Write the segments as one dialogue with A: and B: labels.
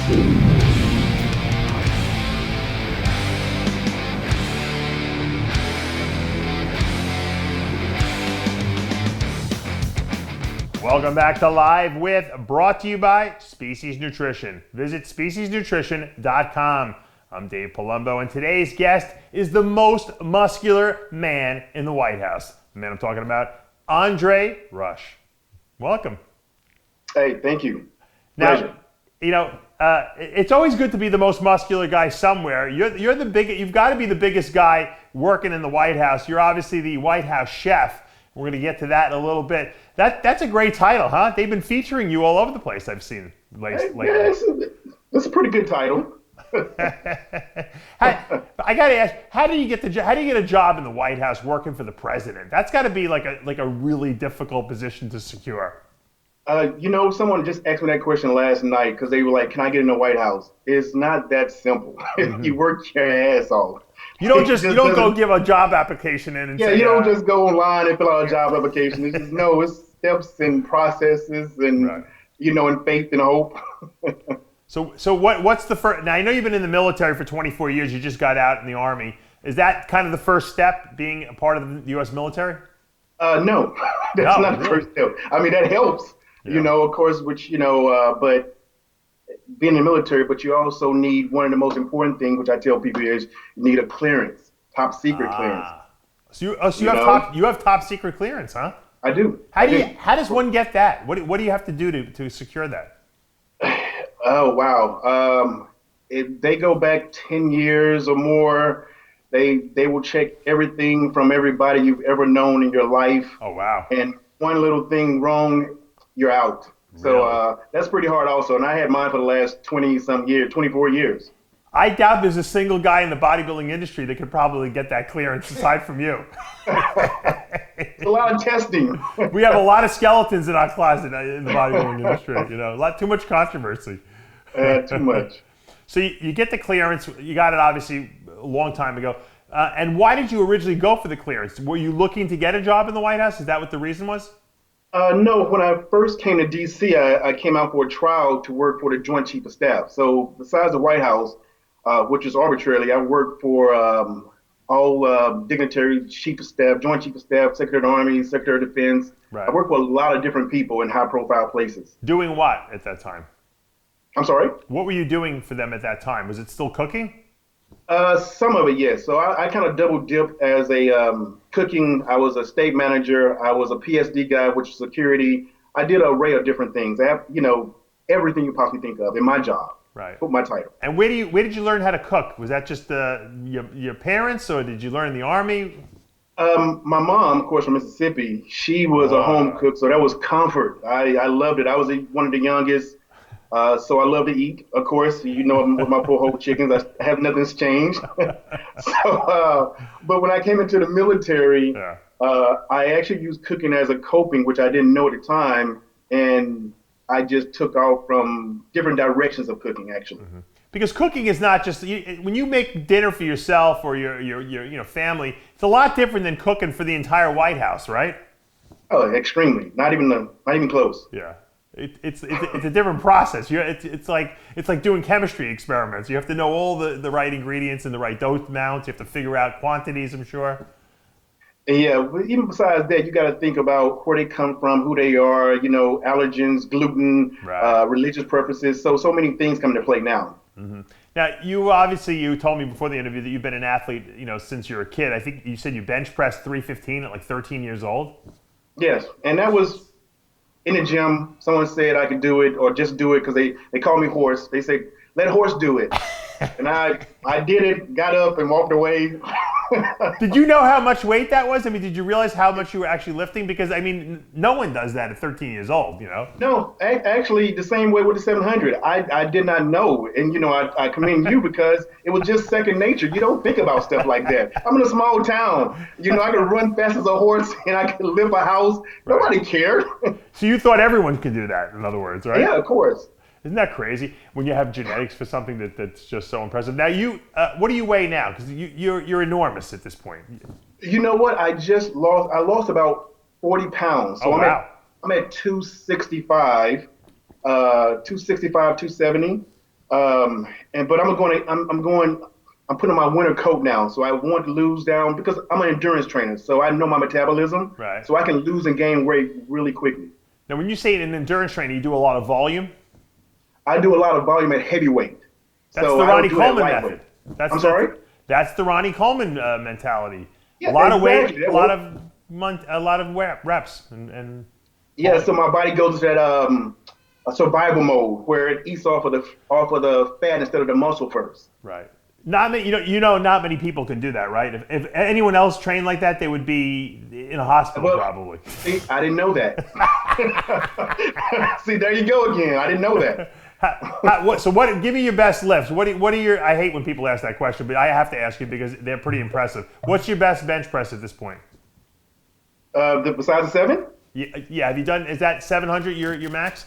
A: Welcome back to Live With, brought to you by Species Nutrition. Visit speciesnutrition.com. I'm Dave Palumbo, and today's guest is the most muscular man in the White House. The man I'm talking about, Andre Rush. Welcome.
B: Hey, thank you.
A: Now, you know, it's always good to be the most muscular guy somewhere. You're the biggest. You've got to be the biggest guy working in the White House. You're obviously the White House chef. We're going to get to that in a little bit. That's a great title, huh? They've been featuring you all over the place, I've seen lately.
B: Yeah, that's a pretty good title.
A: I got to ask, how do you get a job in the White House working for the president? That's got to be like a really difficult position to secure.
B: Someone just asked me that question last night because they were like, "Can I get in the White House?" It's not that simple. Mm-hmm. You work your ass off.
A: You don't go give a job application in and say,
B: you don't just go online and fill out a job application. It's just, no, it's steps and processes and, right. And faith and hope.
A: So what's the first, now I know you've been in the military for 24 years, you just got out in the Army. Is that kind of the first step, being a part of the U.S. military?
B: No, that's not the first step. I mean, that helps, of course, but being in the military, but you also need one of the most important things, which I tell people is you need a clearance, top secret clearance.
A: So you have top secret clearance, huh?
B: I do.
A: How does one get that? What do you have to do to secure that?
B: Oh, wow. If they go back 10 years or more, they will check everything from everybody you've ever known in your life.
A: Oh, wow.
B: And one little thing wrong, you're out. So that's pretty hard also. And I had mine for the last 24 years.
A: I doubt there's a single guy in the bodybuilding industry that could probably get that clearance aside from you.
B: It's a lot of testing.
A: We have a lot of skeletons in our closet in the bodybuilding industry, a lot too much controversy.
B: Too much.
A: So you get the clearance, you got it obviously a long time ago. And why did you originally go for the clearance? Were you looking to get a job in the White House? Is that what the reason was?
B: No, when I first came to D.C., I came out for a trial to work for the Joint Chief of Staff. So besides the White House, which is arbitrarily, I worked for all dignitaries, Chief of Staff, Joint Chief of Staff, Secretary of the Army, Secretary of Defense. Right. I worked with a lot of different people in high-profile places.
A: Doing what at that time?
B: I'm sorry?
A: What were you doing for them at that time? Was it still cooking?
B: Some of it, yes. So I kind of double dipped as a cooking. I was a state manager. I was a PSD guy, which is security. I did an array of different things. I have, everything you possibly think of in my job.
A: Right.
B: Put my title.
A: And where did you learn how to cook? Was that just your parents, or did you learn in the Army?
B: My mom, of course, from Mississippi, she was a home cook, so that was comfort. I loved it. I was one of the youngest. So I love to eat, of course. With my poor whole chickens, nothing's changed. But when I came into the military, I actually used cooking as a coping, which I didn't know at the time, and I just took off from different directions of cooking, actually. Mm-hmm.
A: Because cooking is not just when you make dinner for yourself or your family. It's a lot different than cooking for the entire White House, right?
B: Oh, extremely. Not even close.
A: Yeah. It's a different process. It's like doing chemistry experiments. You have to know all the right ingredients and the right dose amounts. You have to figure out quantities, I'm sure.
B: Yeah, but even besides that, you got to think about where they come from, who they are, allergens, gluten, right. Religious purposes. So many things come into play now.
A: Mm-hmm. Now, you told me before the interview that you've been an athlete, since you were a kid. I think you said you bench pressed 315 at like 13 years old.
B: Yes, and that was in the gym. Someone said I could do it or just do it because they call me Horse. They say, let Horse do it. And I did it, got up and walked away.
A: Did you know how much weight that was? I mean, did you realize how much you were actually lifting? Because, I mean, no one does that at 13 years old,
B: No, actually, the same way with the 700. I did not know. And, I commend you because it was just second nature. You don't think about stuff like that. I'm in a small town. I could run fast as a horse and I could lift a house. Right. Nobody cared.
A: So you thought everyone could do that, in other words, right?
B: Yeah, of course.
A: Isn't that crazy when you have genetics for something that's just so impressive? Now, what do you weigh now? Because you're enormous at this point.
B: You know what? I lost about 40 pounds. So I'm at 265, 270. But I'm putting on my winter coat now, so I want to lose down because I'm an endurance trainer, so I know my metabolism,
A: Right.
B: so I can lose and gain weight really quickly.
A: Now, when you say an endurance trainer, you do a lot of volume.
B: I do a lot of volume at heavyweight.
A: That's
B: So
A: the
B: I don't
A: Ronnie
B: do that
A: Coleman
B: lightweight.
A: method. That's
B: I'm sorry?
A: That's the Ronnie Coleman mentality.
B: Yeah,
A: A lot of weight,
B: exactly.
A: a lot of reps, and
B: Yeah, so my body goes to that a survival mode where it eats off of the fat instead of the muscle first.
A: right. Not many, not many people can do that, right? If anyone else trained like that, they would be in a hospital probably.
B: See, I didn't know that. See, there you go again. I didn't know that.
A: Give me your best lifts. What are your? I hate when people ask that question, but I have to ask you because they're pretty impressive. What's your best bench press at this point?
B: Besides the 7?
A: Yeah. Have you done? Is that 700 your max?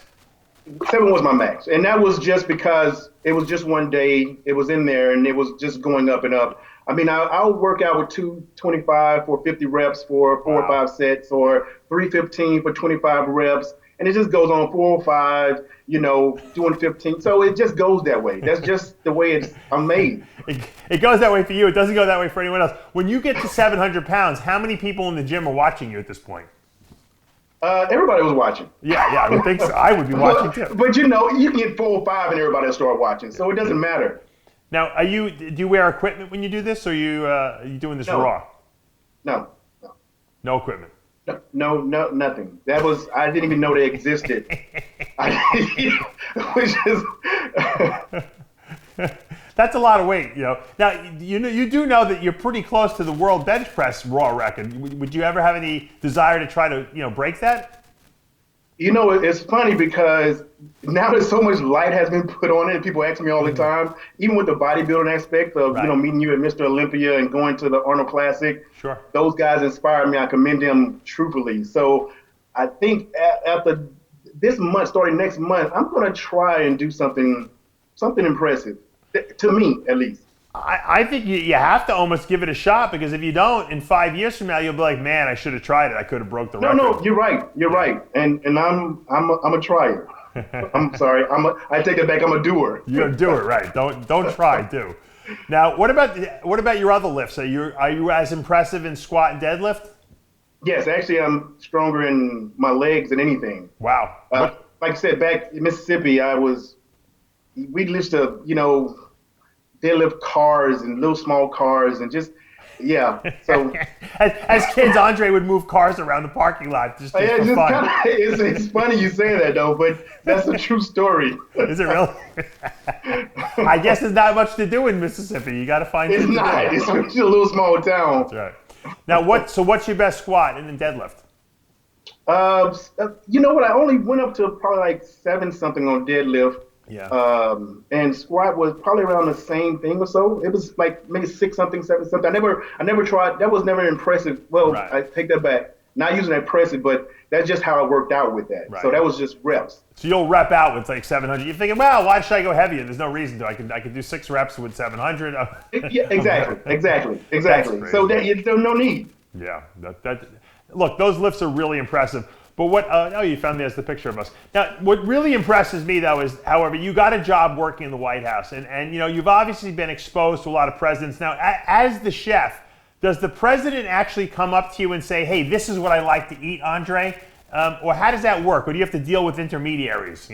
B: 7 was my max, and that was just because it was just one day. It was in there, and it was just going up and up. I mean, I'll work out with 225 for 50 reps for 4 or 5 sets, or 315 for 25 reps, and it just goes on 4 or 5. Doing 15. So it just goes that way. That's just the way I'm made.
A: It goes that way for you. It doesn't go that way for anyone else. When you get to 700 pounds, how many people in the gym are watching you at this point?
B: Everybody was watching.
A: Yeah, I would think so. I would be watching too.
B: But you can get 4 or 5 and everybody will start watching, so it doesn't matter.
A: Now, do you wear equipment when you do this, or are you doing this raw?
B: No.
A: No equipment.
B: No, nothing. I didn't even know they existed. Which is
A: That's a lot of weight, Now, you do know that you're pretty close to the world bench press raw record. Would you ever have any desire to try to, break that?
B: It's funny because now that so much light has been put on it, and people ask me all the time, even with the bodybuilding aspect of,
A: Right.
B: Meeting you at Mr. Olympia and going to the Arnold Classic.
A: Sure.
B: Those guys inspired me. I commend them truthfully. So I think after this month, starting next month, I'm going to try and do something impressive, to me at least.
A: I think you have to almost give it a shot, because if you don't, in 5 years from now, you'll be like, man, I should have tried it. I could have broke the record.
B: No, you're right. And I'm a trier. I'm sorry. I take it back. I'm a doer.
A: You're gonna do it, right? Don't try, do. Now, what about your other lifts? Are you as impressive in squat and deadlift?
B: Yes, actually, I'm stronger in my legs than anything.
A: Wow.
B: Like I said, back in Mississippi, we used to, deadlift cars and little small cars and just, yeah. So
A: as kids, Andre would move cars around the parking lot just for fun.
B: It's funny you say that though, but that's a true story.
A: Is it really? I guess there's not much to do in Mississippi. You got to find.
B: It's not. It's just a little small town.
A: That's right. Now, what's your best squat and then deadlift?
B: You know what? I only went up to probably like 7 something on deadlift.
A: Yeah.
B: And squat was probably around the same thing or so. It was like maybe 6 something, 7 something. I never tried. That was never impressive. Well,
A: Right.
B: I take that back. Not using impressive, but that's just how I worked out with that.
A: Right.
B: So that was just reps.
A: So you'll rep out with like 700. You're thinking, well, why should I go heavier? There's no reason to. I could do 6 reps with 700.
B: Yeah, exactly. So there's no need.
A: Yeah. Look, those lifts are really impressive. But you found there's the picture of us. Now, what really impresses me, though, is, however, you got a job working in the White House. And you've obviously been exposed to a lot of presidents. Now, as the chef, does the president actually come up to you and say, hey, this is what I like to eat, Andre? Or how does that work? Or do you have to deal with intermediaries,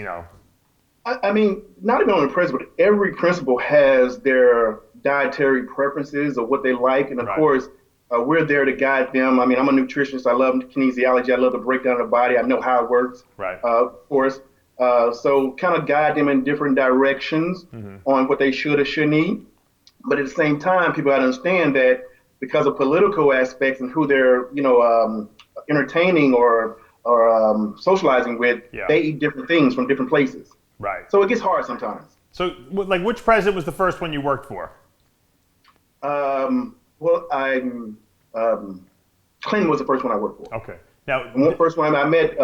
B: I mean, not even only the president, but every principal has their dietary preferences or what they like. And, of course, we're there to guide them. I mean, I'm a nutritionist. I love kinesiology. I love the breakdown of the body. I know how it works,
A: Right.
B: Of course. So kind of guide them in different directions on what they should or shouldn't eat. But at the same time, people got to understand that because of political aspects and who they're, entertaining or socializing with, they eat different things from different places.
A: Right.
B: So it gets hard sometimes.
A: So, like, which president was the first one you worked for?
B: Well, Clinton was the first one I worked for.
A: Okay. Now,
B: The first one I met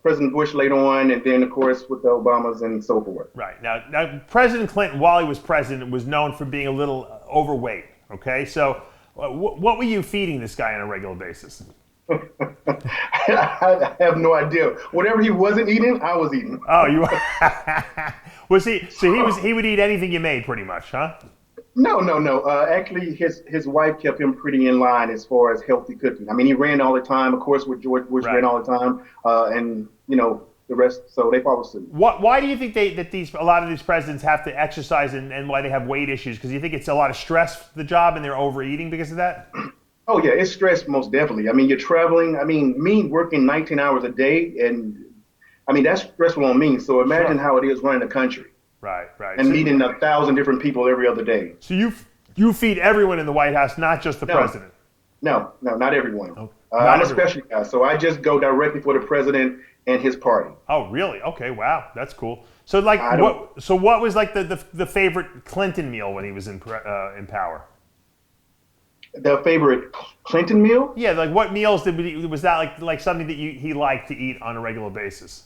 B: President Bush later on, and then, of course, with the Obamas and so forth.
A: Right. Now, President Clinton, while he was president, was known for being a little overweight. Okay. So, what were you feeding this guy on a regular basis?
B: I have no idea. Whatever he wasn't eating, I was eating.
A: Oh, you. Was he? So he would eat anything you made, pretty much, huh?
B: No. Actually, his wife kept him pretty in line as far as healthy cooking. I mean, he ran all the time, of course, with George Bush ran all the time, and the rest. So they followed suit.
A: Why do you think a lot of these presidents have to exercise and why they have weight issues? Because you think it's a lot of stress for the job and they're overeating because of that?
B: Oh yeah, it's stress most definitely. I mean, you're traveling. I mean, me working 19 hours a day, and I mean that's stressful on me. So imagine how it is running a country.
A: Right.
B: And meeting 1,000 different people every other day.
A: So you feed everyone in the White House, not just the president.
B: No, not everyone.
A: Okay.
B: I'm a special guy, so I just go directly for the president and his party.
A: Oh, really? Okay, wow, that's cool. So what was like the favorite Clinton meal when he was in power?
B: The favorite Clinton meal?
A: Yeah, like what meals was that like something that he liked to eat on a regular basis?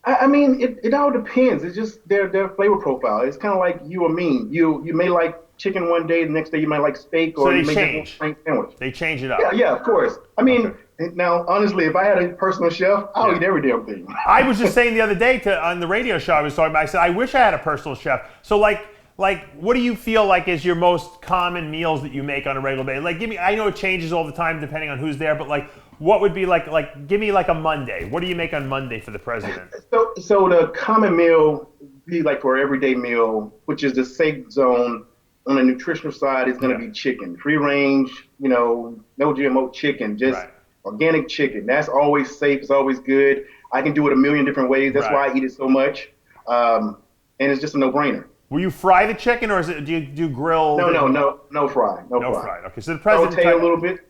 B: I mean, it all depends. It's just their flavor profile. It's kind of like you or me. You may like chicken one day, the next day you might like steak, or you may just want a sandwich.
A: They change it up.
B: Yeah, of course. I mean, now honestly, if I had a personal chef, I'll eat every damn thing.
A: I was just saying the other day on the radio show I was talking about, I said I wish I had a personal chef. So like what do you feel like is your most common meals that you make on a regular basis? Like I know it changes all the time depending on who's there, but like what would be like give me like a Monday. What do you make on Monday for the president?
B: So the common meal be like for everyday meal, which is the safe zone on the nutritional side is going to be chicken, free range, no GMO chicken, just organic chicken. That's always safe. It's always good. I can do it a million different ways. That's why I eat it so much. And it's just a no-brainer.
A: Will you fry the chicken, or do you grill?
B: No fry.
A: No fry. Okay, so the president
B: saute a little bit.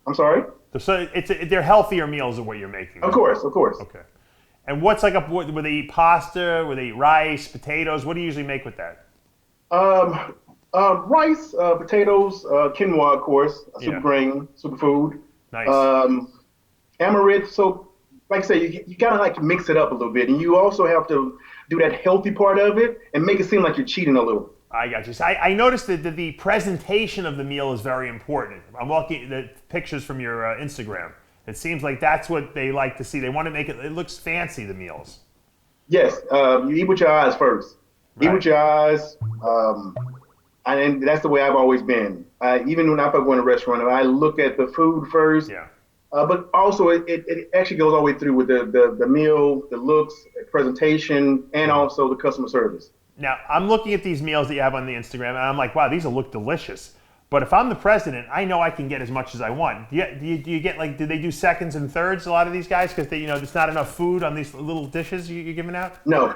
B: I'm sorry.
A: So they're healthier meals than what you're making.
B: Of course. Okay. And
A: what's like would they eat pasta? Would they eat rice, potatoes? What do you usually make with that?
B: Rice, potatoes, quinoa, of course, grain, superfood.
A: Nice.
B: Amaranth. So, like I say, you gotta like mix it up a little bit, and you also have to do that healthy part of it and make it seem like you're cheating a little.
A: I got you. So I noticed that the presentation of the meal is very important. I'm looking at the pictures from your Instagram. It seems like that's what they like to see. They want to make it looks fancy, the meals.
B: Yes, you eat with your eyes first. Eat with your eyes, and that's the way I've always been. Even when I go in a restaurant, I look at the food first.
A: Yeah.
B: But also, it actually goes all the way through with the meal, the looks, the presentation, and also the customer service.
A: Now, I'm looking at these meals that you have on the Instagram, and I'm like, wow, these will look delicious. But if I'm the president, I know I can get as much as I want. Do you get like, do they do seconds and thirds, a lot of these guys? Because there's not enough food on these little dishes you're giving out?
B: No.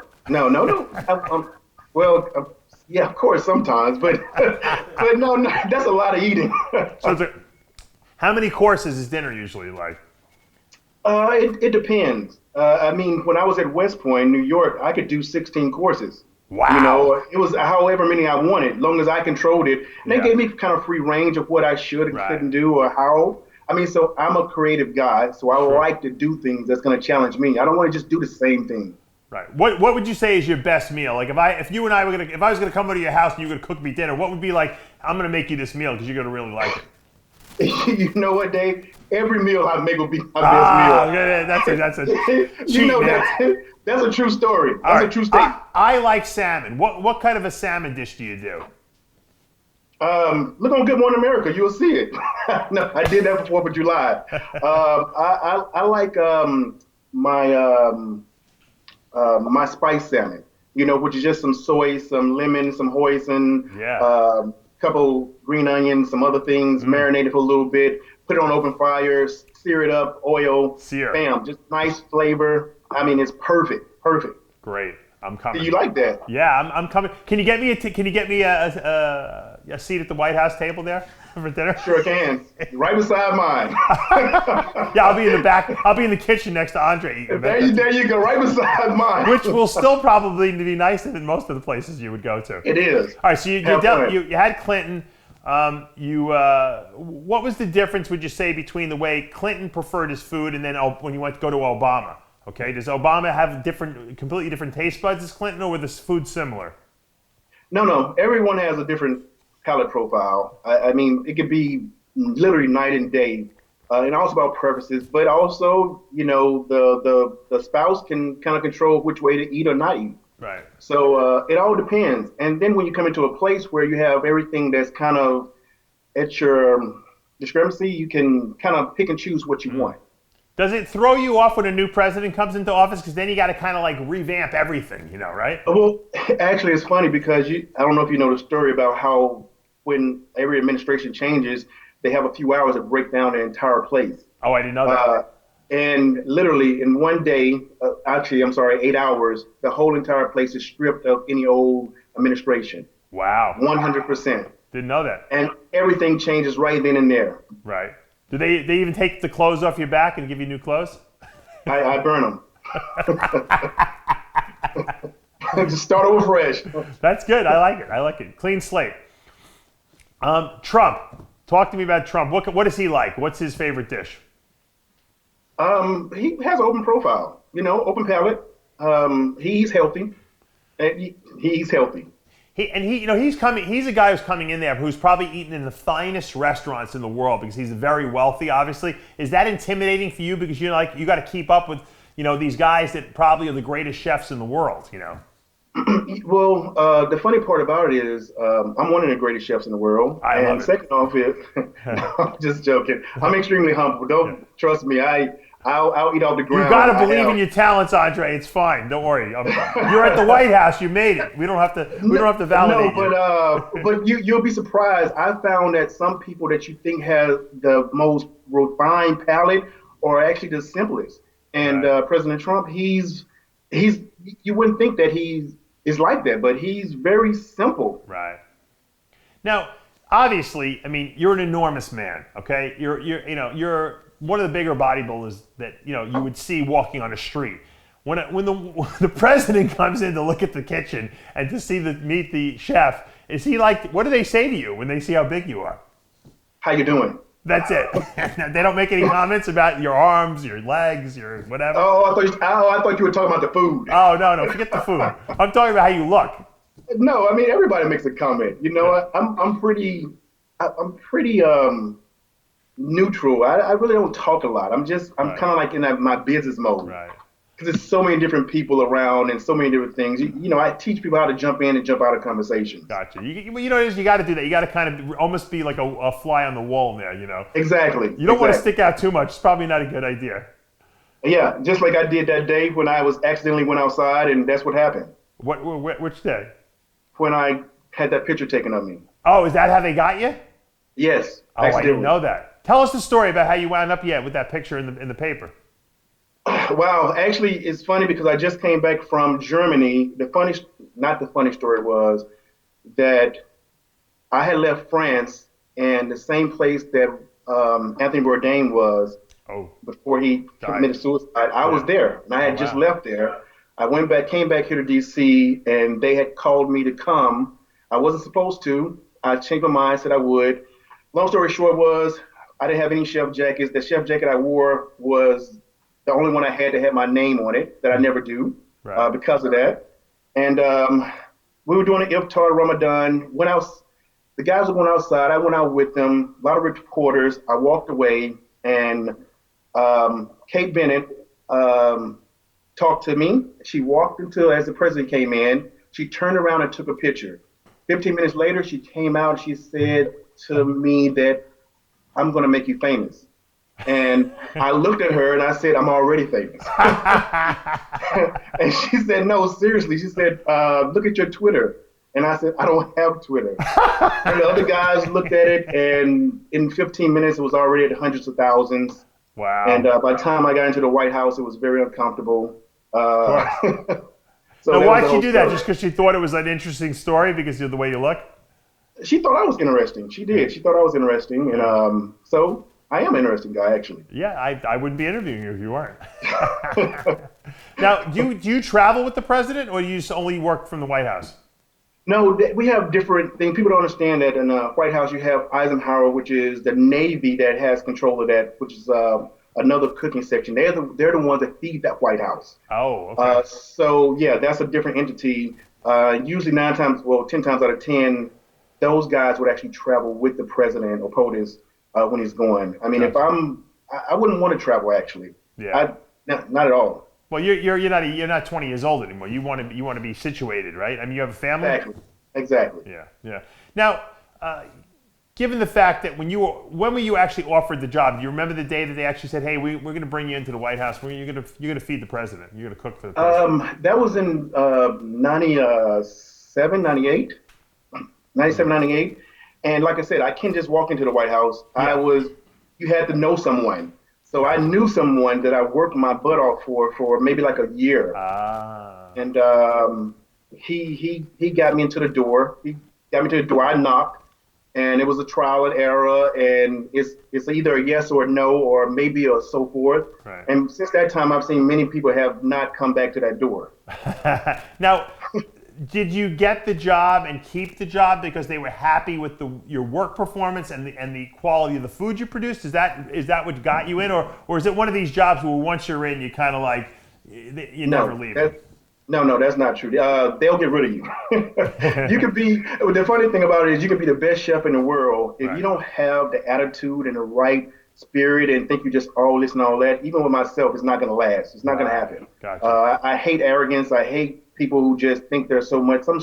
B: Yeah, of course, sometimes, but no, that's a lot of eating.
A: So how many courses is dinner usually like?
B: It depends. I mean, when I was at West Point, New York, I could do 16 courses.
A: Wow.
B: It was however many I wanted, as long as I controlled it. And they gave me kind of free range of what I should and couldn't do or how. I mean, so I'm a creative guy, so I like to do things that's going to challenge me. I don't want to just do the same thing.
A: Right. What would you say is your best meal? Like if I was gonna come over to your house and you were gonna cook me dinner, what would be like? I'm gonna make you this meal because you're gonna really like
B: it. You know what, Dave? Every meal I make will be my best meal.
A: Yeah, that's a cheat,
B: that's a true story. That's a true statement.
A: I like salmon. What kind of a salmon dish do you do?
B: Look on Good Morning America, you'll see it. No, I did that for 4th of July. I like my spice salmon, which is just some soy, some lemon, some hoisin, couple green onions, some other things, marinate it for a little bit, put it on open fire, sear it up, oil, bam, just nice flavor. I mean, it's perfect.
A: Great. I'm coming.
B: Do you like that?
A: Yeah, I'm coming. Can you get me a seat at the White House table there for dinner?
B: Sure can. Right beside mine.
A: Yeah, I'll be in the back. I'll be in the kitchen next to Andre.
B: There you go, right beside mine.
A: Which will still probably be nicer than most of the places you would go to.
B: It is.
A: All right, so you had Clinton. What was the difference, would you say, between the way Clinton preferred his food and then when you went to go to Obama? Okay, does Obama have completely different taste buds as Clinton, or were the food similar? No. Everyone has a different palate profile. I mean, it could be literally night and day, and also about preferences. But also, the spouse can kind of control which way to eat or not eat. Right.
B: So it all depends. And then when you come into a place where you have everything that's kind of at your discrepancy, you can kind of pick and choose what you want.
A: Does it throw you off when a new president comes into office? Because then you got to kind of like revamp everything, right?
B: Well, actually, it's funny because I don't know if you know the story about how when every administration changes, they have a few hours to break down the entire place.
A: Oh, I didn't know that.
B: And literally in one day, actually, I'm sorry, 8 hours, the whole entire place is stripped of any old administration.
A: Wow.
B: 100%.
A: Didn't know that.
B: And everything changes right then and there.
A: Right. Do they even take the clothes off your back and give you new clothes?
B: I burn them. Just start over fresh.
A: That's good. I like it. I like it. Clean slate. Trump. Talk to me about Trump. What is he like? What's his favorite dish?
B: He has an open profile, open palate. He's healthy. He's healthy.
A: He's coming. He's a guy who's coming in there who's probably eating in the finest restaurants in the world because he's very wealthy. Obviously, is that intimidating for you because you got to keep up with these guys that probably are the greatest chefs in the world?
B: Well, the funny part about it is I'm one of the greatest chefs in the world.
A: I love it.
B: Second off is, no, I'm just joking. I'm extremely humble. Don't trust me. I'll eat off the ground.
A: You got to believe in your talents, Andre. It's fine. Don't worry. You're at the White House. You made it. We don't have to validate you.
B: No, but you'll be surprised. I found that some people that you think have the most refined palate are actually the simplest. And
A: Right.
B: President Trump, he's you wouldn't think that he is like that, but he's very simple.
A: Right. Now, obviously, I mean, you're an enormous man. Okay, you're one of the bigger bodybuilders that you would see walking on the street. When the president comes in to look at the kitchen and to meet the chef, is he like? What do they say to you when they see how big you are?
B: How you doing?
A: That's it. They don't make any comments about your arms, your legs, your whatever.
B: Oh, I thought you were talking about the food.
A: Oh no, forget the food. I'm talking about how you look.
B: No, I mean everybody makes a comment. I'm pretty neutral. I really don't talk a lot. I'm
A: Right.
B: kind of like in my business mode.
A: Right.
B: Because there's so many different people around and so many different things. I teach people how to jump in and jump out of conversations.
A: Gotcha. You got to do that. You got to kind of almost be like a fly on the wall there.
B: Exactly.
A: You don't want to stick out too much. It's probably not a good idea.
B: Yeah, just like I did that day when I accidentally went outside, and that's what happened.
A: Which day?
B: When I had that picture taken of me.
A: Oh, is that how they got you?
B: Yes.
A: Oh, I didn't know that. Tell us the story about how you wound up with that picture in the paper.
B: Wow, actually, it's funny because I just came back from Germany. Not the funny story was that I had left France and the same place that Anthony Bourdain was before he committed suicide. I was there, and I had just left there. I came back here to DC, and they had called me to come. I wasn't supposed to. I changed my mind, said I would. Long story short was I didn't have any chef jackets. The chef jacket I wore was the only one I had that had my name on it, that I never do because of that. And we were doing an iftar Ramadan. The guys were going outside. I went out with them. A lot of reporters. I walked away, and Kate Bennett talked to me. She walked as the president came in. She turned around and took a picture. 15 minutes later, she came out and she said to me that I'm going to make you famous. And I looked at her and I said, I'm already famous. And she said, no, seriously. She said, look at your Twitter. And I said, I don't have Twitter. And the other guys looked at it, and in 15 minutes, it was already at hundreds of thousands.
A: Wow.
B: And by the time I got into the White House, it was very uncomfortable.
A: So now, why'd she do that? Just because she thought it was an interesting story because of the way you look?
B: She thought I was interesting. She did. She thought I was interesting. And so I am an interesting guy, actually.
A: Yeah, I wouldn't be interviewing you if you weren't. Now, do you travel with the president, or do you just only work from the White House?
B: No, we have different things. People don't understand that in the White House you have Eisenhower, which is the Navy that has control of that, which is another cooking section. They're the ones that feed that White House.
A: Oh, okay.
B: So yeah, that's a different entity. Usually 10 times out of 10, those guys would actually travel with the president or POTUS when he's going. I mean, I wouldn't want to travel actually.
A: Yeah.
B: Not at all.
A: Well, you're not 20 years old anymore. You want to be situated, right? I mean, you have a family.
B: Exactly.
A: Yeah. Now, given the fact that when were you actually offered the job? Do you remember the day that they actually said, "Hey, we're going to bring you into the White House. You're going to feed the president. You're going to cook for the president."
B: That was in 97, 98, 97, 98. And like I said, I can't just walk into the White House.
A: Yeah.
B: You had to know someone. So I knew someone that I worked my butt off for maybe like a year. And he got me into the door. I knocked, and it was a trial and error, and it's either a yes or a no or maybe a so forth.
A: Right.
B: And since that time, I've seen many people have not come back to that door.
A: Now, did you get the job and keep the job because they were happy with your work performance and the quality of the food you produced? Is that what got you in, or is it one of these jobs where once you're in, you kind of like you never leave?
B: No, that's not true. They'll get rid of you. You could be. The funny thing about it is, you could be the best chef in the world if you don't have the attitude and the right spirit and think you just all this and all that. Even with myself, it's not going to last. It's not going to happen.
A: Gotcha.
B: I hate arrogance. I hate people who just think they're so much. Some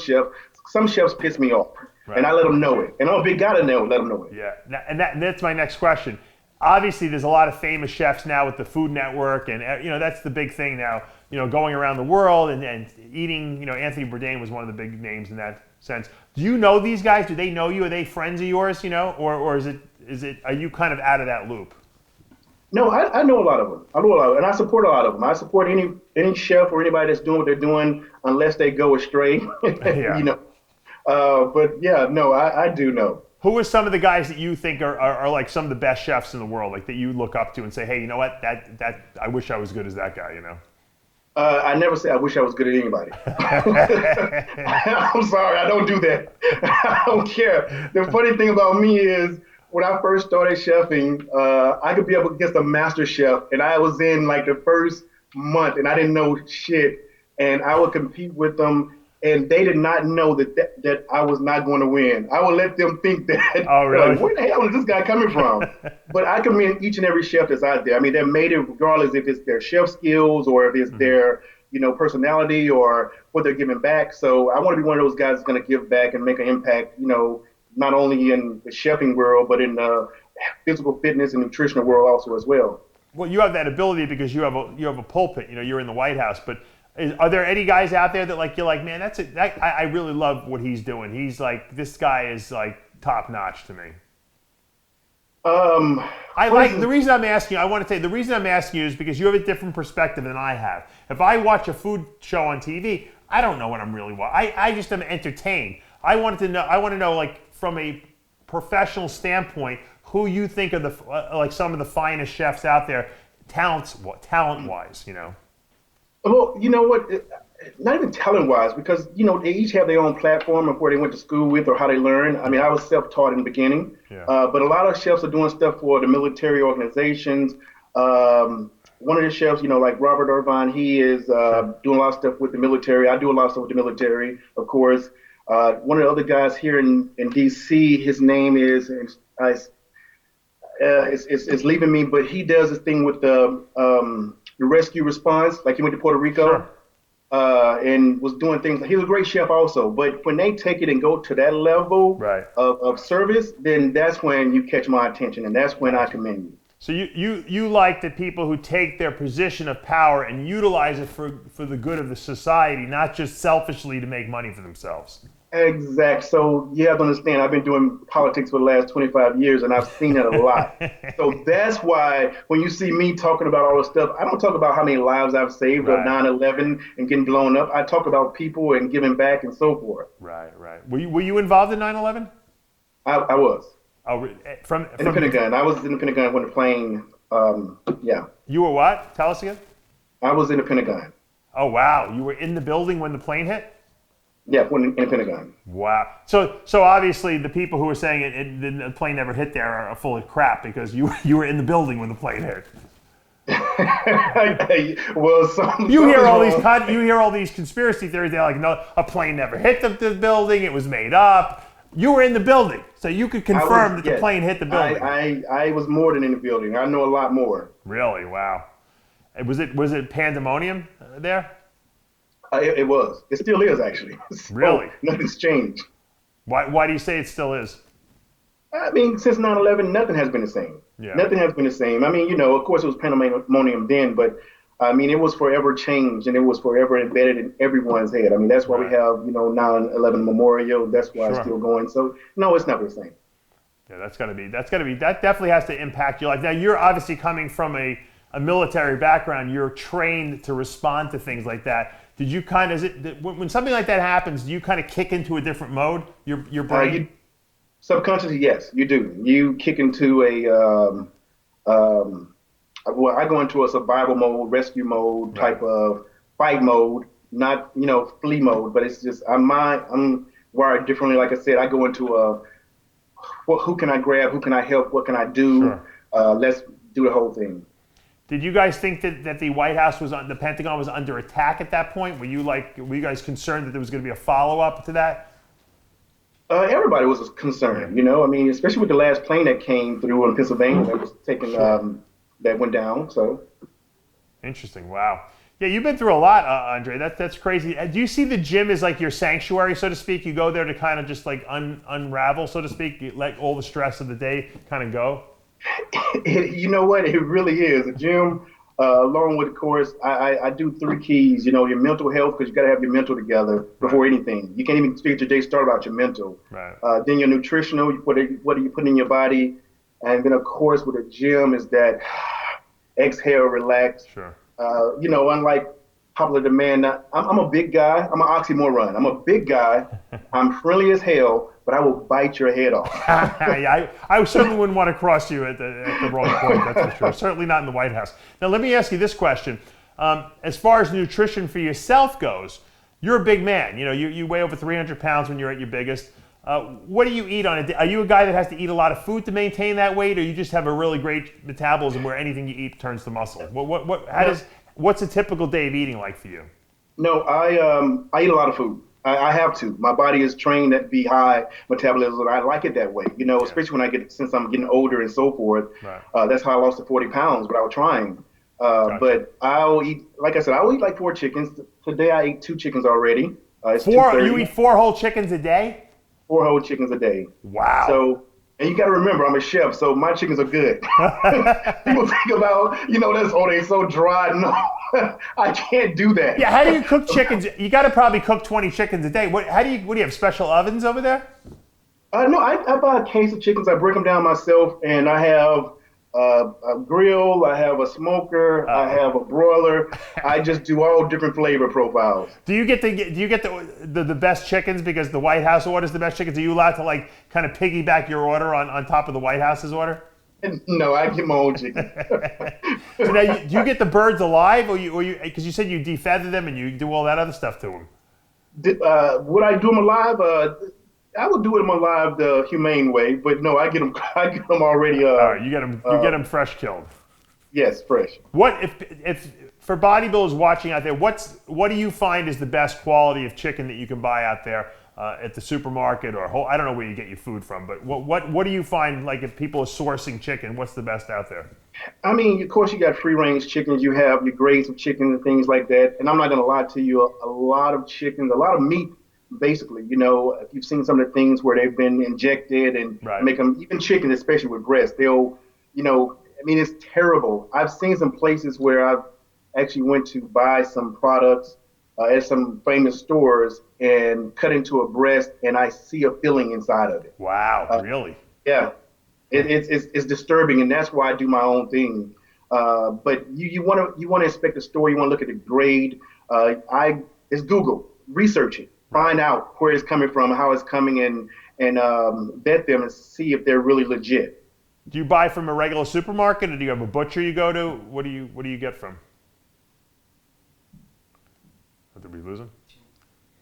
B: chefs piss me off, and I let them know it. And I'm a big guy to let them know it.
A: Yeah, and that's my next question. Obviously, there's a lot of famous chefs now with the Food Network, and that's the big thing now. Going around the world and eating. Anthony Bourdain was one of the big names in that sense. Do you know these guys? Do they know you? Are they friends of yours? Or is it? Are you kind of out of that loop?
B: No, I know a lot of them. I know a lot of them, and I support a lot of them. I support any chef or anybody that's doing what they're doing, unless they go astray.
A: Yeah.
B: But yeah, no, I do know.
A: Who are some of the guys that you think are like some of the best chefs in the world, like that you look up to and say, hey, you know what, that I wish I was good as that guy,
B: I never say I wish I was good at anybody. I'm sorry, I don't do that. I don't care. The funny thing about me is, when I first started chefing, I could be up against a master chef, and I was in like the first month, and I didn't know shit, and I would compete with them, and they did not know that I was not going to win. I would let them think that.
A: Oh, really?
B: Like, where the hell is this guy coming from? But I commend each and every chef that's out there. I mean, they're made it regardless if it's their chef skills or if it's their personality or what they're giving back. So I want to be one of those guys that's going to give back and make an impact, not only in the chefing world, but in the physical fitness and nutritional world also as well.
A: Well, you have that ability because you have a pulpit. You're in the White House. But are there any guys out there that you're like, man, I really love what he's doing. He's like, this guy is like top notch to me. The reason I'm asking you is because you have a different perspective than I have. If I watch a food show on TV, I don't know what I'm really watching. I just am entertained. I want to know, like, from a professional standpoint, who you think are some of the finest chefs out there, talent-wise,
B: Well, you know what? Not even talent-wise, because they each have their own platform of where they went to school with or how they learn. I mean, I was self-taught in the beginning, but a lot of chefs are doing stuff for the military organizations. One of the chefs, like Robert Irvine, he is doing a lot of stuff with the military. I do a lot of stuff with the military, of course. One of the other guys here in D.C., his name is, it's leaving me, but he does this thing with the rescue response, like he went to Puerto Rico and was doing things. He's a great chef also, but when they take it and go to that level of service, then that's when you catch my attention, and that's when I commend you.
A: So you like the people who take their position of power and utilize it for the good of the society, not just selfishly to make money for themselves.
B: Exact. So you have to understand, I've been doing politics for the last 25 years, and I've seen it a lot. So that's why when you see me talking about all this stuff, I don't talk about how many lives I've saved or 9/11 and getting blown up. I talk about people and giving back and so forth.
A: Right. Were you involved in 9/11?
B: I was.
A: Oh, from
B: the Pengaton. I was in the Pengaton when the plane.
A: You were what? Tell us again. I
B: was in the Pengaton.
A: Oh wow! You were in the building when the plane hit.
B: Yeah, in the Pengaton.
A: Wow. So obviously the people who are saying the plane never hit there are full of crap because you were in the building when the plane hit.
B: Well,
A: you hear all these conspiracy theories. They're like, no, a plane never hit the building. It was made up. You were in the building, so you could confirm that the plane hit the building.
B: I was more than in the building. I know a lot more.
A: Really? Wow. Was it pandemonium there?
B: It was. It still is, actually. So,
A: Really?
B: nothing's changed.
A: Why do you say it still is?
B: I mean, since 9/11, nothing has been the same.
A: Yeah.
B: Nothing has been the same. I mean, of course it was pandemonium then, but I mean, it was forever changed and it was forever embedded in everyone's head. I mean, that's why we
A: Right.
B: have, 9/11 memorial. That's why it's
A: Sure.
B: still going. So, no, it's not the same.
A: Yeah, that definitely has to impact your life. Now, you're obviously coming from a military background. You're trained to respond to things like that. Did you when something like that happens, do you kind of kick into a different mode, your brain?
B: Subconsciously, yes, you do. You kick into well, I go into a survival mode, rescue mode,
A: Right.
B: type of fight mode, not, flee mode, but it's just, I'm wired differently. Like I said, I go into who can I grab? Who can I help? What can I do?
A: Sure.
B: Let's do the whole thing.
A: Did you guys think that the White House the Pentagon was under attack at that point? Were you guys concerned that there was going to be a follow-up to that?
B: Everybody was concerned, I mean, especially with the last plane that came through in Pennsylvania that was taken,
A: Sure.
B: that went down. So
A: Interesting. Wow. Yeah, you've been through a lot, Andre. That's crazy. Do you see the gym as like your sanctuary, so to speak? You go there to kind of just like unravel, so to speak. You let all the stress of the day kind of go.
B: you know what? It really is. The gym, along with, of course, I do three keys. Your mental health, because you got to have your mental together before anything. You can't even get your day started without your mental.
A: Right.
B: Then your nutritional, what are you putting in your body? And then, of course, with the gym is that exhale, relax.
A: Sure.
B: Unlike popular demand, I'm a big guy. I'm an oxymoron. I'm a big guy. I'm friendly as hell, but I will bite your head off.
A: Yeah, I certainly wouldn't want to cross you at the wrong point, that's for sure. Certainly not in the White House. Now, let me ask you this question. As far as nutrition for yourself goes, you're a big man. You weigh over 300 pounds when you're at your biggest. What do you eat on a day? Are you a guy that has to eat a lot of food to maintain that weight, or you just have a really great metabolism where anything you eat turns to muscle? What's a typical day of eating like for you?
B: No, I eat a lot of food. I have to. My body is trained to be high metabolism. I like it that way, especially when since I'm getting older and so forth.
A: Right.
B: That's how I lost the 40 pounds without trying.
A: Gotcha.
B: But I'll eat, like I said, I'll eat like 4 chickens. Today I ate 2 chickens already. It's 2:30.
A: You eat 4 whole chickens a day?
B: 4 whole chickens a day.
A: Wow.
B: So, and you got to remember, I'm a chef, so my chickens are good. People think about, they're so dry. No, I can't do that.
A: Yeah, how do you cook chickens? You got to probably cook 20 chickens a day. What do you have, special ovens over there?
B: No, I buy a case of chickens. I break them down myself, and I have a grill, I have a smoker, I have a broiler. I just do all different flavor profiles.
A: Do you get the best chickens because the White House orders the best chickens? Are you allowed to kind of piggyback your order on top of the White House's order?
B: No, I get my own chicken.
A: So now, do you get the birds alive, or you because you said you defeather them and you do all that other stuff to them?
B: Would I do them alive? I would do them alive the humane way, but no, I get them. I get them already.
A: All right, you get them fresh killed.
B: Yes, fresh.
A: What if for bodybuilders watching out there? What do you find is the best quality of chicken that you can buy out there at the supermarket or I don't know where you get your food from, but what do you find, like, if people are sourcing chicken? What's the best out there?
B: I mean, of course, you got free range chickens. You have your grades of chicken and things like that. And I'm not gonna lie to you, a lot of chickens, a lot of meat. Basically, if you've seen some of the things where they've been injected and make them, even chicken, especially with breast, they'll, I mean, it's terrible. I've seen some places where I've actually went to buy some products at some famous stores and cut into a breast, and I see a filling inside of it.
A: Wow, really?
B: Yeah, it's disturbing, and that's why I do my own thing. But you want to inspect the store, you want to look at the grade. It's Google, research it. Find out where it's coming from, how it's coming, and vet them and see if they're really legit.
A: Do you buy from a regular supermarket, or do you have a butcher you go to? What do you get from? Did we lose him?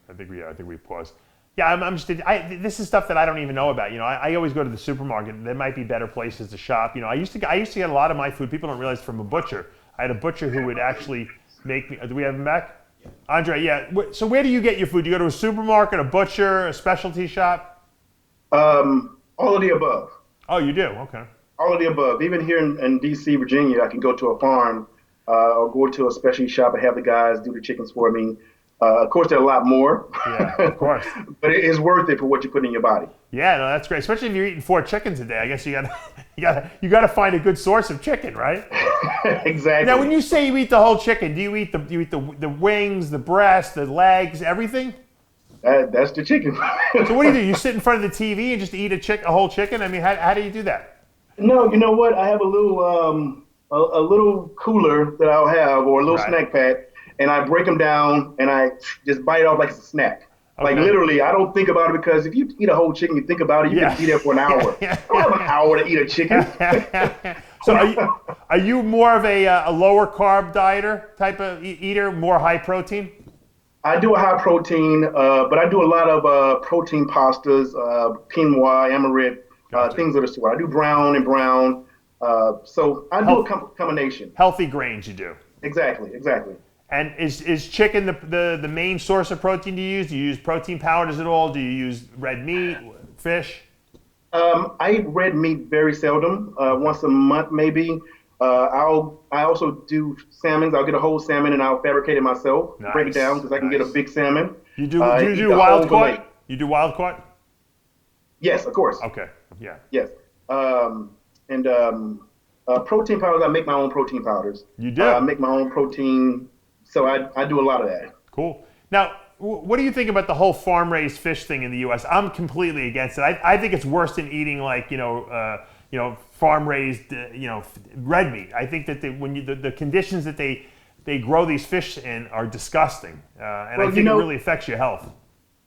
A: I think we paused. Yeah, this is stuff that I don't even know about. I always go to the supermarket. There might be better places to shop. I used to get a lot of my food. People don't realize, from a butcher. I had a butcher who would actually make me. Do we have him back? Andre, yeah. So where do you get your food? Do you go to a supermarket, a butcher, a specialty shop?
B: All of the above.
A: Oh, you do? Okay.
B: All of the above. Even here in D.C., Virginia, I can go to a farm I'll go to a specialty shop and have the guys do the chickens for me. Of course, they're a lot more.
A: Yeah, of course.
B: But it is worth it for what you put in your body.
A: Yeah, no, that's great. Especially if you're eating 4 chickens a day. I guess you gotta find a good source of chicken, right?
B: Exactly.
A: Now, when you say you eat the whole chicken, do you eat the wings, the breast, the legs, everything?
B: That's the chicken.
A: So what do? You sit in front of the TV and just eat a whole chicken? I mean, how do you do that?
B: No, you know what? I have a little cooler that I'll have, or a little snack pack, and I break them down and I just bite it off like it's a snack. Okay. Like literally, I don't think about it, because if you eat a whole chicken, you think about it, you can be there for an hour. I don't have an hour to eat a chicken.
A: So are you more of a lower carb dieter type of eater, more high protein?
B: I do a high protein, but I do a lot of protein pastas, quinoa, amaret,
A: Gotcha.
B: Things of the sort. I do brown and brown. So I do a combination.
A: Healthy grains you do.
B: Exactly.
A: And is chicken the main source of protein you use? Do you use protein powders at all? Do you use red meat, fish?
B: I eat red meat very seldom, once a month maybe. I also do salmons. I'll get a whole salmon and I'll fabricate it myself, break it down, because I can get a big salmon.
A: You do wild caught? You do wild caught?
B: Yes, of course.
A: Okay, yeah.
B: Yes. Protein powders, I make my own protein powders.
A: You do?
B: I make my own protein, so I do a lot of that.
A: Cool. Now, what do you think about the whole farm-raised fish thing in the U.S.? I'm completely against it. I think it's worse than eating farm-raised, red meat. I think that the conditions that they grow these fish in are disgusting, and I think it really affects your health.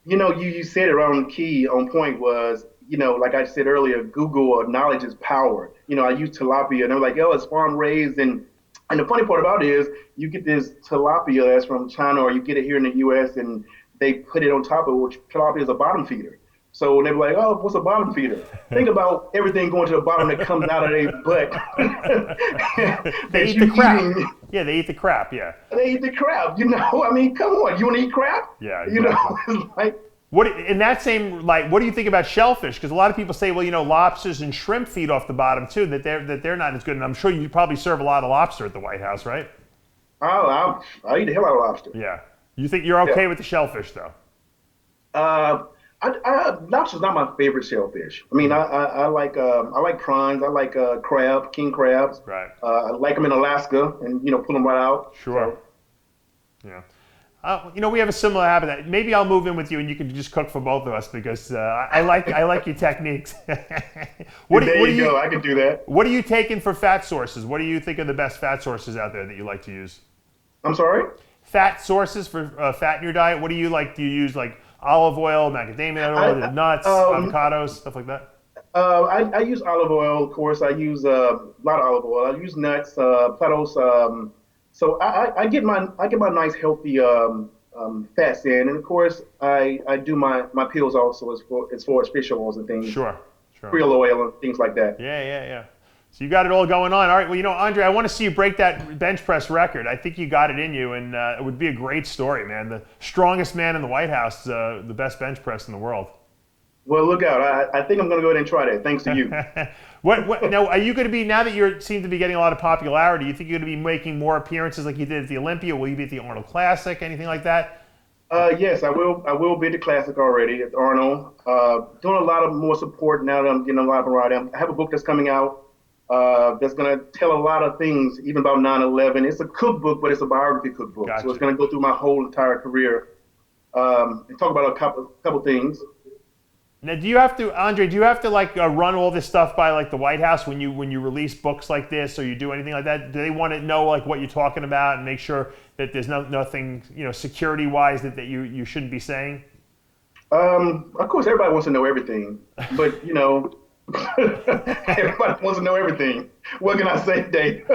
B: You said it right on key, on point was, like I said earlier, Google knowledge is power. I use tilapia, and they're like, oh, it's farm-raised, and the funny part about it is, you get this tilapia that's from China, or you get it here in the U.S., and they put it on top of which tilapia is a bottom feeder. So they're like, oh, what's a bottom feeder? Think about everything going to the bottom that comes out of their butt.
A: They eat the crap. Yeah, they eat the crap, yeah.
B: They eat the crap, I mean, come on, you want to eat crap?
A: Yeah, exactly.
B: It's like...
A: In that same light, what do you think about shellfish? Because a lot of people say, well, lobsters and shrimp feed off the bottom too, that they're not as good. And I'm sure you probably serve a lot of lobster at the White House, right?
B: Oh, I eat the hell out of lobster.
A: Yeah. You think you're okay with the shellfish, though?
B: Lobster's not my favorite shellfish. I mean, I like prawns. I like crab, king crabs.
A: Right.
B: I like them in Alaska, and pull them right out.
A: Sure. So. Yeah. We have a similar habit. Maybe I'll move in with you, and you can just cook for both of us, because I like your techniques. What do you go.
B: I can do that.
A: What are you taking for fat sources? What do you think are the best fat sources out there that you like to use?
B: I'm sorry?
A: Fat sources for fat in your diet. What do you like? Do you use like olive oil, macadamia oil, nuts, avocados, stuff like that?
B: I use olive oil, of course. I use a lot of olive oil. I use nuts, platos. So I get my nice healthy fats in, and of course I do my pills also as far as fish oils and things.
A: Sure.
B: Krill oil and things like that.
A: Yeah. So you got it all going on. All right. Well, Andre, I want to see you break that bench press record. I think you got it in you, and it would be a great story, man. The strongest man in the White House, the best bench press in the world.
B: Well, look out. I think I'm going to go ahead and try that, thanks to you.
A: What now, are you going to be, now that you seem to be getting a lot of popularity, you think you're going to be making more appearances like you did at the Olympia? Will you be at the Arnold Classic, anything like that?
B: Yes, I will be at the Classic already at Arnold. Doing a lot of more support now that I'm getting a lot of variety. I have a book that's coming out that's going to tell a lot of things, even about 9/11. It's a cookbook, but it's a biography cookbook. Gotcha. So it's going to go through my whole entire career and talk about a couple things.
A: Now, Andre, do you have to run all this stuff by the White House when you release books like this, or you do anything like that? Do they want to know what you're talking about and make sure that there's nothing security wise that you shouldn't be saying?
B: Of course, everybody wants to know everything, but everybody wants to know everything. What can I say, Dave?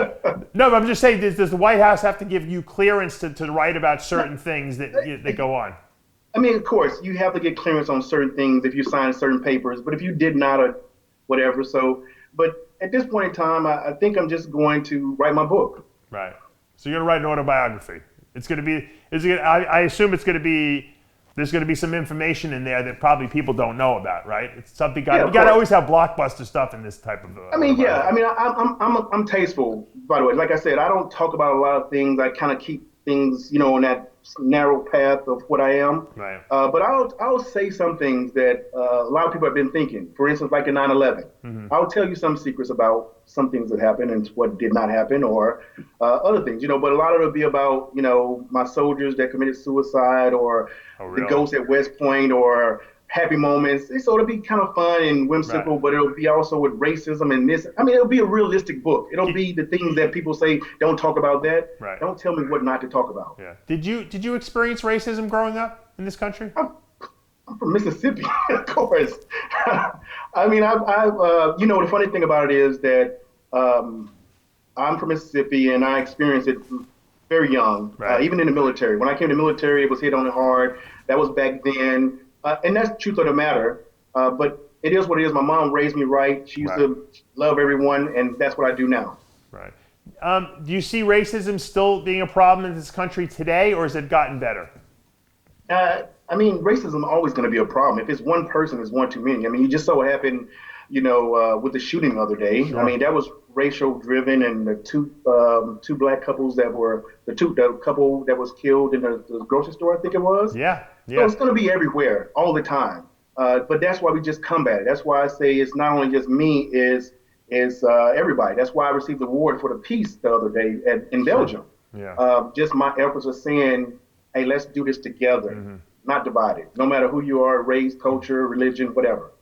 A: No, but I'm just saying, does the White House have to give you clearance to write about certain things that go on?
B: I mean, of course, you have to get clearance on certain things if you sign certain papers, but if you did not or whatever, but at this point in time, I think I'm just going to write my book.
A: Right. So you're going to write an autobiography. It's going to be, I assume it's going to be There's going to be some information in there that probably people don't know about, right? It's something you
B: of
A: got to
B: course.
A: always have blockbuster stuff in this type of.
B: I'm tasteful. By the way, like I said, I don't talk about a lot of things. I kind of keep things, on that narrow path of what I am.
A: Right.
B: But I'll say some things that a lot of people have been thinking. For instance, like in 9/11, I'll tell you some secrets about some things that happened and what did not happen, or other things, But a lot of it will be about, my soldiers that committed suicide, or the ghosts at West Point, or happy moments. So it'll be kind of fun and whimsical, but it'll be also with racism and this. I mean, it'll be a realistic book. It'll be the things that people say, don't talk about that.
A: Right.
B: Don't tell me what not to talk about.
A: Yeah. Did you experience racism growing up in this country?
B: I'm from Mississippi, of course. I mean, the funny thing about it is that I'm from Mississippi, and I experienced it very young, even in the military. When I came to the military, it was hit on it hard. That was back then. And that's the truth of the matter. But it is what it is. My mom raised me right. She used to love everyone, and that's what I do now.
A: Right. Do you see racism still being a problem in this country today, or has it gotten better?
B: I mean, racism is always going to be a problem. If it's one person, it's one too many. I mean, you just so happened, with the shooting the other day. Sure. I mean, that was racial driven, and the two black couples that were the couple that was killed in the grocery store, I think it was.
A: Yeah.
B: So it's going to be everywhere all the time. But that's why we just combat it. That's why I say it's not only just me, it's everybody. That's why I received the award for the peace the other day in Belgium.
A: Yeah.
B: Just my efforts of saying, hey, let's do this together, not divided. No matter who you are, race, culture, religion, whatever.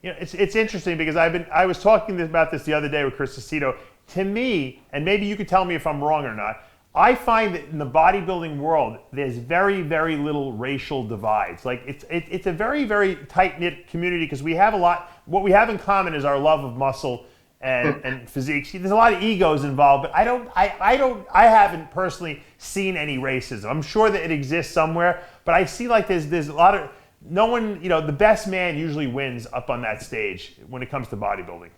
A: It's interesting because I was talking about this the other day with Chris Aceto. To me, and maybe you could tell me if I'm wrong or not, I find that in the bodybuilding world, there's very, very little racial divides. Like it's a very, very tight-knit community because we have a lot. What we have in common is our love of muscle and physique. There's a lot of egos involved, but I haven't personally seen any racism. I'm sure that it exists somewhere, but I see like there's a lot of no one. The best man usually wins up on that stage when it comes to bodybuilding.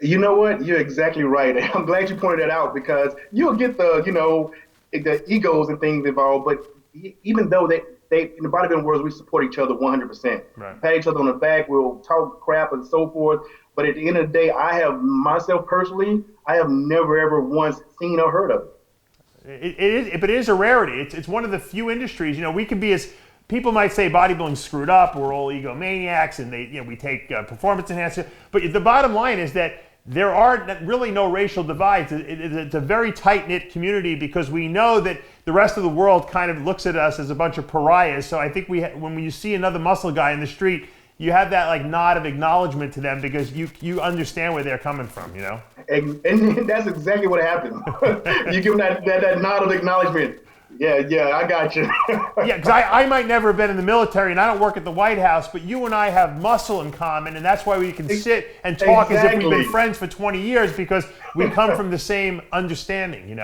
B: You know what? You're exactly right. I'm glad you pointed that out because you'll get the egos and things involved. But even though they in the bodybuilding world, we support each other 100%.
A: Right.
B: Pat each other on the back. We'll talk crap and so forth. But at the end of the day, I have myself personally, I have never ever once seen or heard of it.
A: But it is a rarity. It's one of the few industries. We can be as people might say bodybuilding's screwed up. We're all egomaniacs, and we take performance enhancement. But the bottom line is that there are really no racial divides. It's a very tight-knit community because we know that the rest of the world kind of looks at us as a bunch of pariahs. So I think when you see another muscle guy in the street, you have that like nod of acknowledgement to them because you understand where they're coming from,
B: And that's exactly what happened. You give them that nod of acknowledgement. Yeah, I got you.
A: Yeah, because I might never have been in the military and I don't work at the White House, but you and I have muscle in common, and that's why we can sit and talk as if we've been friends for 20 years because we come from the same understanding,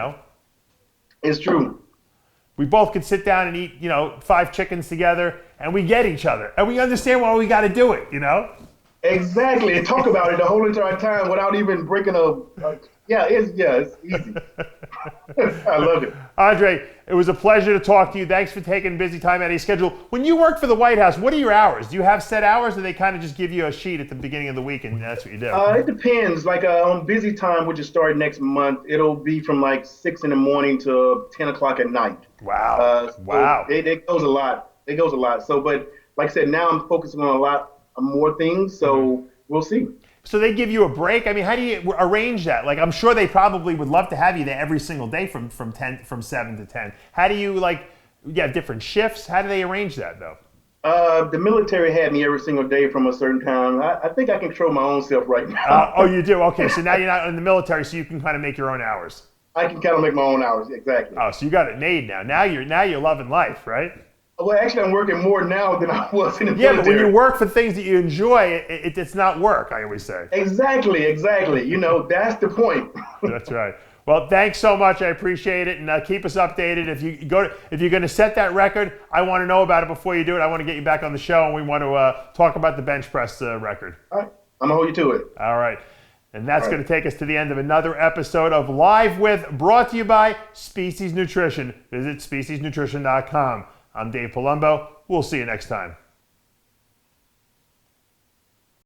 B: It's true.
A: We both could sit down and eat, 5 chickens together, and we get each other, and we understand why we got to do it,
B: Exactly, and talk about it the whole entire time without even breaking it's easy. I love it.
A: Andre, it was a pleasure to talk to you. Thanks for taking busy time out of your schedule. When you work for the White House, what are your hours? Do you have set hours, or do they kind of just give you a sheet at the beginning of the week and that's what you do?
B: It depends. Like on busy time, which is starting next month, it'll be from like 6 in the morning to 10 o'clock at night.
A: Wow. Wow.
B: It goes a lot. It goes a lot. So, but like I said, now I'm focusing on a lot more things. So we'll see.
A: So they give you a break? I mean, how do you arrange that? Like, I'm sure they probably would love to have you there every single day from 7 to 10. How do you, you have different shifts? How do they arrange that, though?
B: The military had me every single day from a certain time. I think I control my own self right now.
A: Oh, you do? Okay, so now you're not in the military, so you can kind of make your own hours.
B: I can kind of make my own hours, exactly.
A: Oh, so you got it made now. Now you're loving life, right?
B: Well, actually, I'm working more now than I was in the military.
A: Yeah, but when you work for things that you enjoy, it's not work, I always say.
B: Exactly. That's the point.
A: That's right. Well, thanks so much. I appreciate it, and keep us updated. If you're going to set that record, I want to know about it before you do it. I want to get you back on the show, and we want to talk about the bench press record.
B: All right. I'm going to hold you to it.
A: All right. And that's going to take us to the end of another episode of Live With, brought to you by Species Nutrition. Visit speciesnutrition.com. I'm Dave Palumbo. We'll see you next time.